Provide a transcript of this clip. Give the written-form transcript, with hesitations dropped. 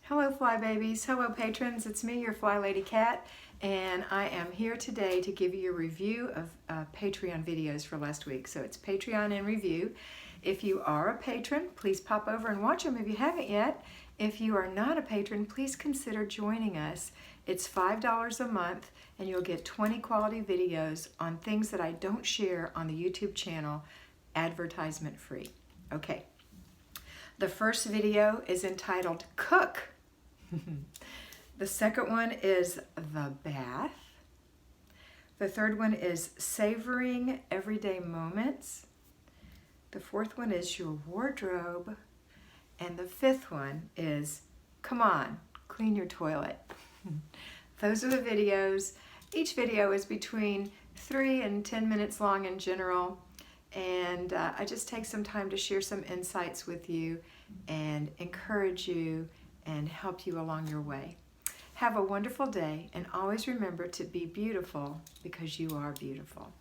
Hello Fly Babies, hello patrons, it's me, your FlyLady Kat, and I am here today to give you a review of Patreon videos for last week. So it's Patreon in review. If you are a patron, please pop over and watch them if you haven't yet. If you are not a patron, please consider joining us. It's $5 a month and you'll get 20 quality videos on things that I don't share on the YouTube channel, advertisement free. Okay. The first video is entitled Cook. The second one is the bath. The third one is savoring everyday moments. The fourth one is your wardrobe. And the fifth one is, come on, clean your toilet. Those are the videos. Each video is between 3 and 10 minutes long in general. And I just take some time to share some insights with you and encourage you and help you along your way. Have a wonderful day, and always remember to be beautiful because you are beautiful.